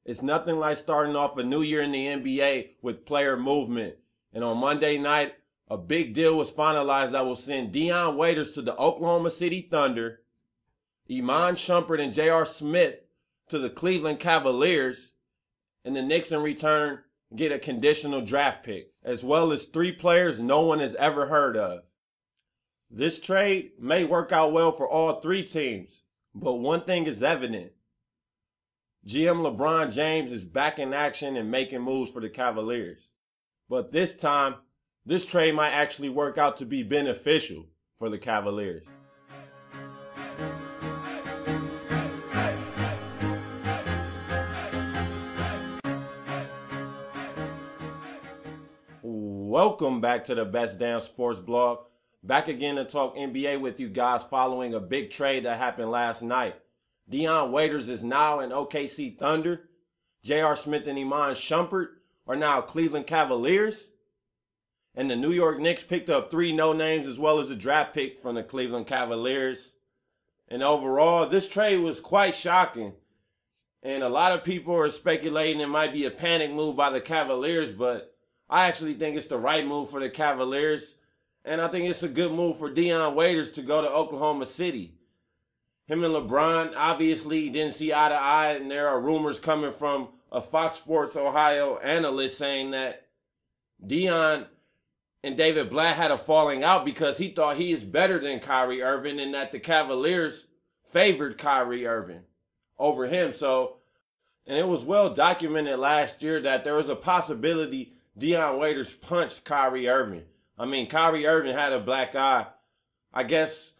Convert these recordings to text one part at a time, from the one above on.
It's nothing like starting off a new year in the NBA with player movement. And on Monday night, a big deal was finalized that will send Dion Waiters to the Oklahoma City Thunder, Iman Shumpert and JR Smith to the Cleveland Cavaliers, and the Knicks in return get a conditional draft pick, as well as 3 players no one has ever heard of. This trade may work out well for all 3 teams, but one thing is evident. GM LeBron James is back in action and making moves for the Cavaliers. But this time, this trade might actually work out to be beneficial for the Cavaliers. Welcome back to the Best Damn Sports Blog. Back again to talk NBA with you guys following a big trade that happened last night. Dion Waiters is now in OKC Thunder. JR Smith and Iman Shumpert are now Cleveland Cavaliers. And the New York Knicks picked up 3 no-names as well as a draft pick from the Cleveland Cavaliers. And overall, this trade was quite shocking. And a lot of people are speculating it might be a panic move by the Cavaliers, but I actually think it's the right move for the Cavaliers. And I think it's a good move for Dion Waiters to go to Oklahoma City. Him and LeBron obviously didn't see eye to eye, and there are rumors coming from a Fox Sports Ohio analyst saying that Dion and David Blatt had a falling out because he thought he is better than Kyrie Irving and that the Cavaliers favored Kyrie Irving over him. And it was well documented last year that there was a possibility Dion Waiters punched Kyrie Irving. I mean, Kyrie Irving had a black eye. I guess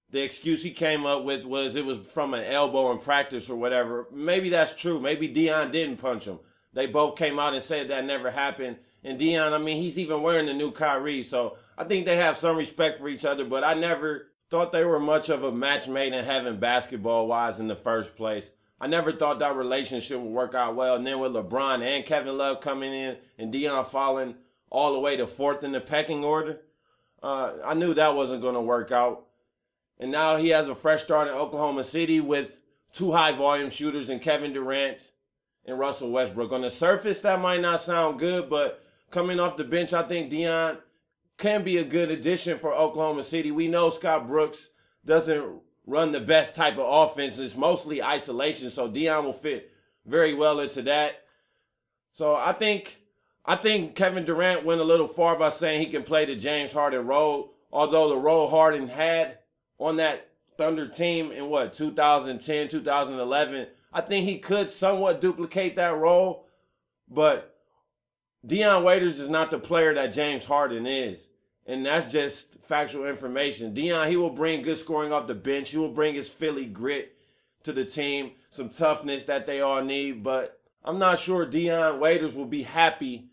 the excuse he came up with was it was from an elbow in practice or whatever. Maybe that's true. Maybe Dion didn't punch him. They both came out and said that never happened. And Dion, I mean, he's even wearing the new Kyrie. So I think they have some respect for each other. But I never thought they were much of a match made in heaven basketball-wise in the first place. I never thought that relationship would work out well. And then with LeBron and Kevin Love coming in and Dion falling all the way to 4th in the pecking order, I knew that wasn't going to work out. And now he has a fresh start in Oklahoma City with 2 high-volume shooters in Kevin Durant and Russell Westbrook. On the surface, that might not sound good, but coming off the bench, I think Dion can be a good addition for Oklahoma City. We know Scott Brooks doesn't run the best type of offense. It's mostly isolation, so Dion will fit very well into that. So I think Kevin Durant went a little far by saying he can play the James Harden role, although the role Harden had on that Thunder team in 2010, 2011, I think he could somewhat duplicate that role, but Dion Waiters is not the player that James Harden is, and that's just factual information. Dion, he will bring good scoring off the bench. He will bring his Philly grit to the team, some toughness that they all need, but I'm not sure Dion Waiters will be happy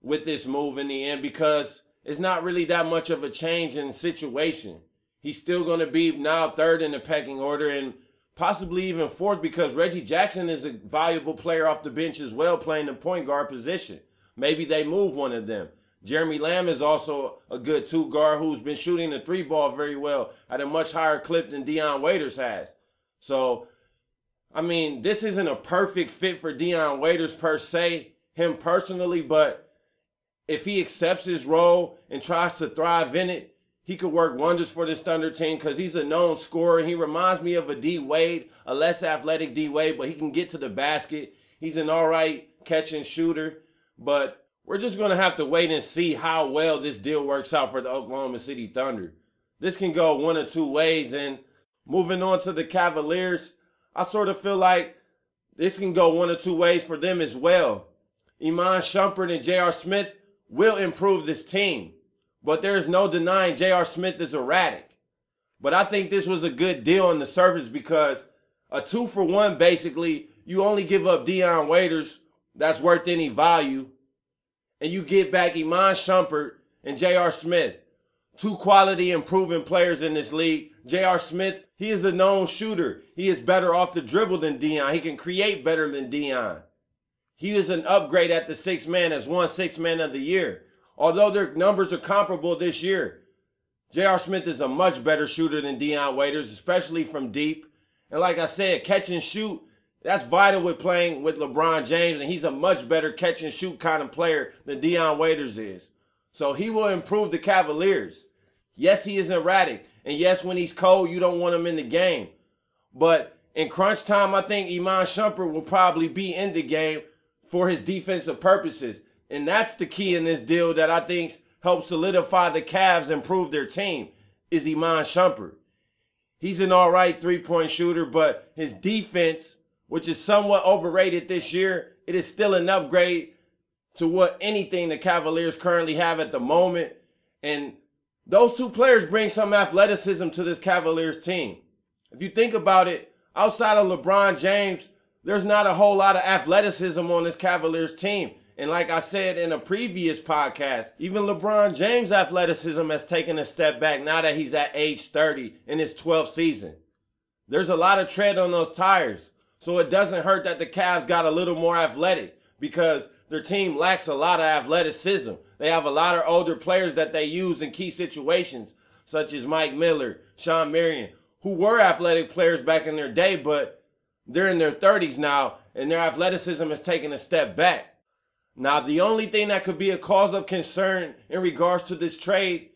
with this move in the end because it's not really that much of a change in situation. He's still going to be now 3rd in the pecking order and possibly even 4th because Reggie Jackson is a valuable player off the bench as well, playing the point guard position. Maybe they move one of them. Jeremy Lamb is also a good 2 guard who's been shooting the 3 ball very well at a much higher clip than Dion Waiters has. So, I mean, this isn't a perfect fit for Dion Waiters per se, him personally, but if he accepts his role and tries to thrive in it, he could work wonders for this Thunder team because he's a known scorer. He reminds me of a D Wade, a less athletic D Wade, but he can get to the basket. He's an all right catch and shooter. But we're just going to have to wait and see how well this deal works out for the Oklahoma City Thunder. This can go one of 2 ways. And moving on to the Cavaliers, I sort of feel like this can go one of 2 ways for them as well. Iman Shumpert and JR Smith will improve this team. But there is no denying J.R. Smith is erratic. But I think this was a good deal on the surface because a 2-for-1, basically, you only give up Dion Waiters that's worth any value, and you get back Iman Shumpert and J.R. Smith, 2 quality improving players in this league. J.R. Smith, he is a known shooter. He is better off the dribble than Dion. He can create better than Dion. He is an upgrade at the 6th man as won 6th man of the year. Although their numbers are comparable this year, J.R. Smith is a much better shooter than Dion Waiters, especially from deep. And like I said, catch and shoot That's vital with playing with LeBron James, and he's a much better catch and shoot kind of player than Dion Waiters is. So he will improve the Cavaliers. Yes, he is erratic. And yes, when he's cold, you don't want him in the game. But in crunch time, I think Iman Shumpert will probably be in the game for his defensive purposes. And that's the key in this deal that I think helps solidify the Cavs, improve their team, is Iman Shumpert. He's an all right three-point shooter, but his defense, which is somewhat overrated this year, it is still an upgrade to what anything the Cavaliers currently have at the moment. And those two players bring some athleticism to this Cavaliers team. If you think about it, outside of LeBron James, there's not a whole lot of athleticism on this Cavaliers team. And like I said in a previous podcast, even LeBron James' athleticism has taken a step back now that he's at age 30 in his 12th season. There's a lot of tread on those tires. So it doesn't hurt that the Cavs got a little more athletic because their team lacks a lot of athleticism. They have a lot of older players that they use in key situations, such as Mike Miller, Sean Marion, who were athletic players back in their day, but they're in their 30s now, and their athleticism has taken a step back. Now, the only thing that could be a cause of concern in regards to this trade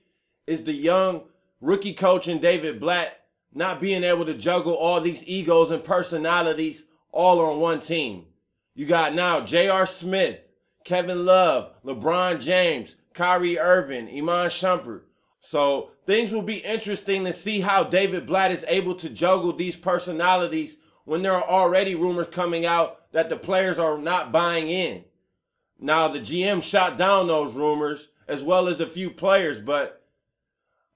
is the young rookie coach in David Blatt not being able to juggle all these egos and personalities all on one team. You got now JR Smith, Kevin Love, LeBron James, Kyrie Irving, Iman Shumpert. So things will be interesting to see how David Blatt is able to juggle these personalities when there are already rumors coming out that the players are not buying in. Now, the GM shot down those rumors as well as a few players, but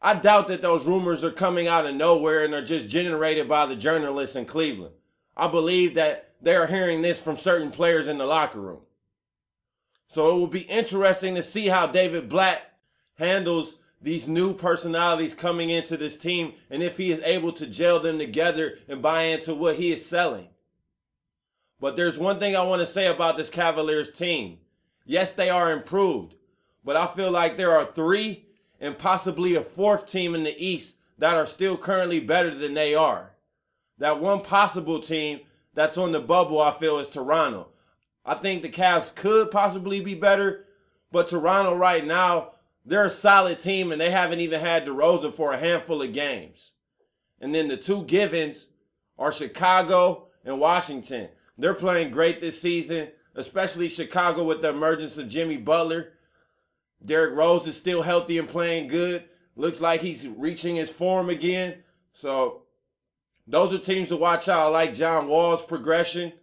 I doubt that those rumors are coming out of nowhere and are just generated by the journalists in Cleveland. I believe that they are hearing this from certain players in the locker room. So it will be interesting to see how David Blatt handles these new personalities coming into this team and if he is able to gel them together and buy into what he is selling. But there's one thing I want to say about this Cavaliers team. Yes, they are improved, but I feel like there are three and possibly a fourth team in the East that are still currently better than they are. That one possible team that's on the bubble, I feel, is Toronto. I think the Cavs could possibly be better, but Toronto right now, they're a solid team, and they haven't even had DeRozan for a handful of games. And then the two givens are Chicago and Washington. They're playing great this season, especially Chicago with the emergence of Jimmy Butler. Derrick Rose is still healthy and playing good. Looks like he's reaching his form again. So those are teams to watch out. I like John Wall's progression.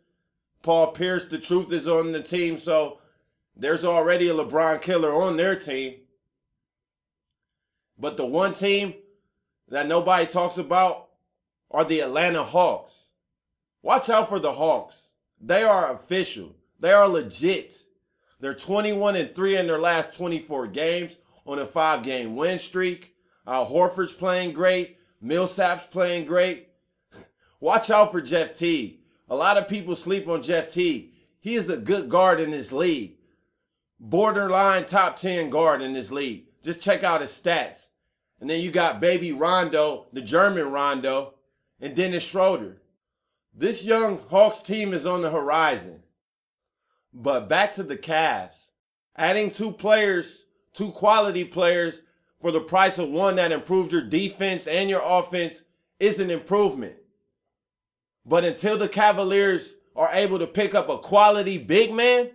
Paul Pierce, the truth, is on the team. So there's already a LeBron killer on their team. But the one team that nobody talks about are the Atlanta Hawks. Watch out for the Hawks. They are official. They are legit. They're 21-3 in their last 24 games on a 5-game win streak. Horford's playing great. Millsap's playing great. Watch out for Jeff Teague. A lot of people sleep on Jeff Teague. He is a good guard in this league. Borderline top 10 guard in this league. Just check out his stats. And then you got baby Rondo, the German Rondo, and Dennis Schroeder. This young Hawks team is on the horizon. But back to the Cavs. Adding two quality players for the price of one that improves your defense and your offense is an improvement. But until the Cavaliers are able to pick up a quality big man,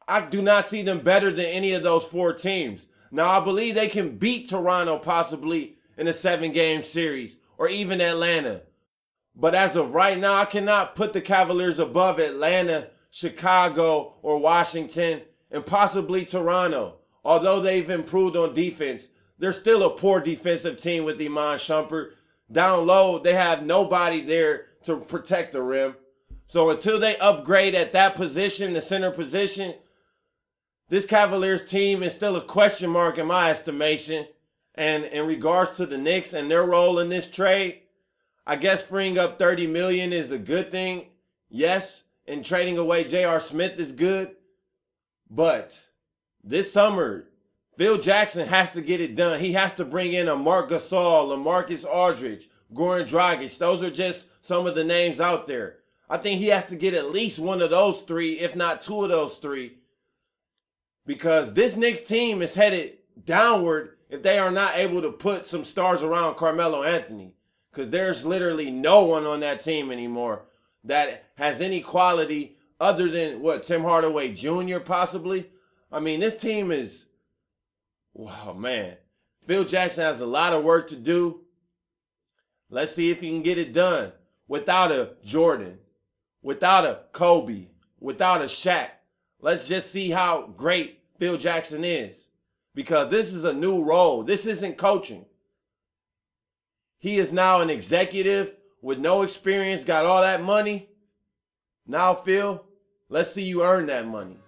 I do not see them better than any of those four teams. Now, I believe they can beat Toronto possibly in a 7-game series or even Atlanta. But as of right now, I cannot put the Cavaliers above Atlanta, Chicago, or Washington, and possibly Toronto. Although they've improved on defense, they're still a poor defensive team with Iman Shumpert. Down low, they have nobody there to protect the rim. So until they upgrade at that position, the center position, this Cavaliers team is still a question mark in my estimation. And in regards to the Knicks and their role in this trade, I guess freeing up $30 million is a good thing. Yes, and trading away JR Smith is good. But this summer, Phil Jackson has to get it done. He has to bring in a Marc Gasol, LaMarcus Aldridge, Goran Dragic. Those are just some of the names out there. I think he has to get at least one of those three, if not two of those three. Because this Knicks team is headed downward if they are not able to put some stars around Carmelo Anthony. Because there's literally no one on that team anymore that has any quality other than, Tim Hardaway Jr. possibly? I mean, this team is, wow, man. Phil Jackson has a lot of work to do. Let's see if he can get it done without a Jordan, without a Kobe, without a Shaq. Let's just see how great Phil Jackson is, because this is a new role. This isn't coaching. He is now an executive with no experience, got all that money. Now, Phil, let's see you earn that money.